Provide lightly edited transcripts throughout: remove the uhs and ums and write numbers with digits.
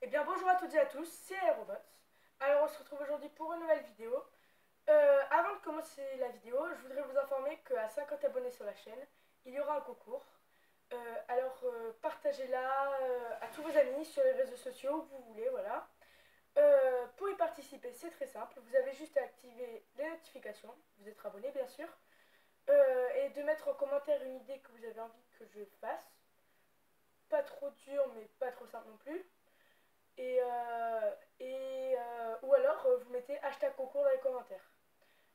Eh bien bonjour à toutes et à tous, c'est Aerobot. Alors on se retrouve aujourd'hui pour une nouvelle vidéo. Avant de commencer la vidéo, je voudrais vous informer qu'à 50 abonnés sur la chaîne, il y aura un concours. Partagez-la à tous vos amis sur les réseaux sociaux où vous voulez, voilà. Pour y participer, c'est très simple, vous avez juste à activer les notifications, vous êtes abonné bien sûr, et de mettre en commentaire une idée que vous avez envie que je fasse. Pas trop dur mais pas trop simple non plus. Ou alors vous mettez hashtag concours dans les commentaires.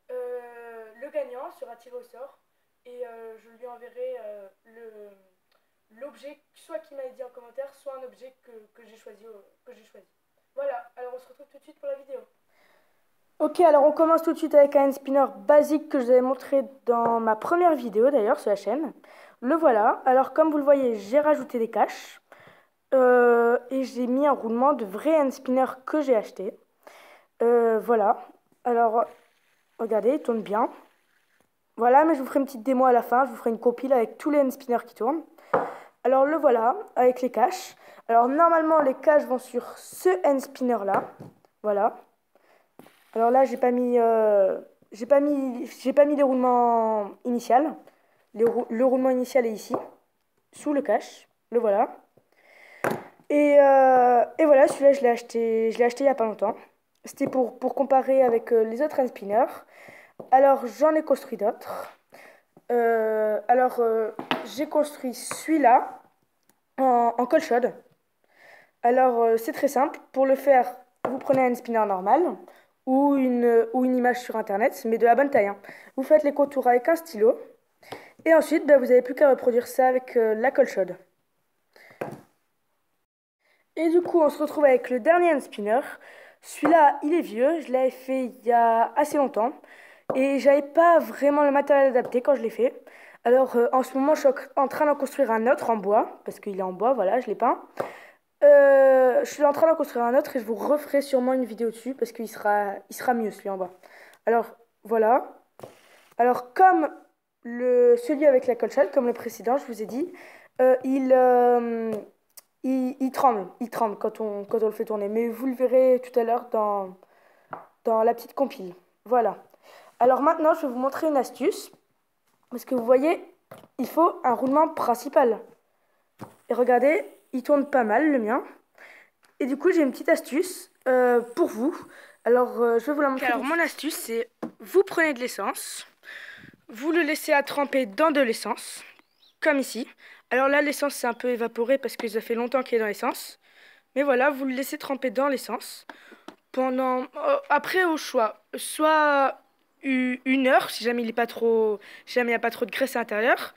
Le gagnant sera tiré au sort et je lui enverrai l'objet, soit qu'il m'a dit en commentaire, soit un objet que j'ai choisi, Voilà, alors on se retrouve tout de suite pour la vidéo. Ok, alors on commence tout de suite avec un hand spinner basique que je vous avais montré dans ma première vidéo d'ailleurs sur la chaîne. Le voilà, alors comme vous le voyez, j'ai rajouté des caches. Et j'ai mis un roulement de vrai hand spinner que j'ai acheté. Voilà. Alors, regardez, il tourne bien. Voilà, mais je vous ferai une petite démo à la fin. Je vous ferai une compile avec tous les hand spinners qui tournent. Alors, le voilà, avec les caches. Alors, normalement, les caches vont sur ce hand spinner là. Voilà. Alors là, j'ai pas mis les roulements initial. Le roulement initial est ici, sous le cache. Le voilà. Et voilà, celui-là, je l'ai acheté il n'y a pas longtemps. C'était pour comparer avec les autres hand spinners. Alors, j'en ai construit d'autres. J'ai construit celui-là en colle chaude. Alors, c'est très simple. Pour le faire, vous prenez un hand spinner normal ou une image sur Internet, mais de la bonne taille, hein. Vous faites les contours avec un stylo. Et ensuite, vous n'avez plus qu'à reproduire ça avec la colle chaude. Et du coup, on se retrouve avec le dernier hand spinner. Celui-là, il est vieux, je l'avais fait il y a assez longtemps. Et j'avais pas vraiment le matériel adapté quand je l'ai fait. Alors, en ce moment, je suis en train d'en construire un autre en bois, parce qu'il est en bois, voilà, je l'ai peint. Je suis en train d'en construire un autre et je vous referai sûrement une vidéo dessus, parce il sera mieux celui en bas. Alors, voilà. Alors, comme celui avec la colchette, comme le précédent, je vous ai dit, euh, il, euh, il tremble quand on le fait tourner. Mais vous le verrez tout à l'heure dans la petite compile. Voilà. Alors maintenant, je vais vous montrer une astuce. Parce que vous voyez, il faut un roulement principal. Et regardez, il tourne pas mal, le mien. Et du coup, j'ai une petite astuce pour vous. Alors, je vais vous la montrer. Alors, mon astuce, c'est vous prenez de l'essence. Vous le laissez à tremper dans de l'essence, comme ici. Alors là, l'essence s'est un peu évaporée parce que ça fait longtemps qu'il est dans l'essence. Mais voilà, vous le laissez tremper dans l'essence pendant... après, au choix, soit une heure, si jamais il est pas trop... si jamais il n'y a pas trop de graisse à l'intérieur.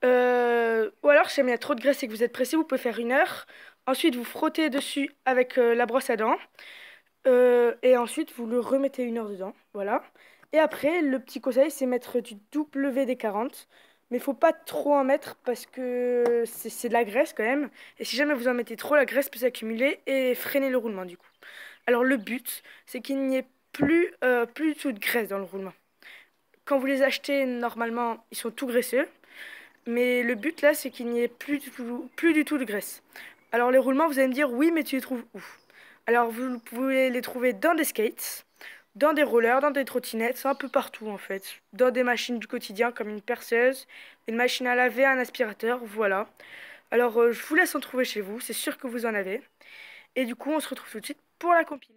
Ou alors, si jamais il y a trop de graisse et que vous êtes pressé, vous pouvez faire une heure. Ensuite, vous frottez dessus avec la brosse à dents. Et ensuite, vous le remettez une heure dedans. Voilà. Et après, le petit conseil, c'est mettre du WD-40. Mais il faut pas trop en mettre parce que c'est de la graisse quand même. Et si jamais vous en mettez trop, la graisse peut s'accumuler et freiner le roulement du coup. Alors le but, c'est qu'il n'y ait plus du tout de graisse dans le roulement. Quand vous les achetez, normalement, ils sont tout graisseux. Mais le but là, c'est qu'il n'y ait plus du tout de graisse. Alors les roulements, vous allez me dire, oui, mais tu les trouves où? Alors vous pouvez les trouver dans des skates, dans des rollers, dans des trottinettes, un peu partout en fait. Dans des machines du quotidien comme une perceuse, une machine à laver, un aspirateur, voilà. Alors je vous laisse en trouver chez vous, c'est sûr que vous en avez. Et du coup, on se retrouve tout de suite pour la compile.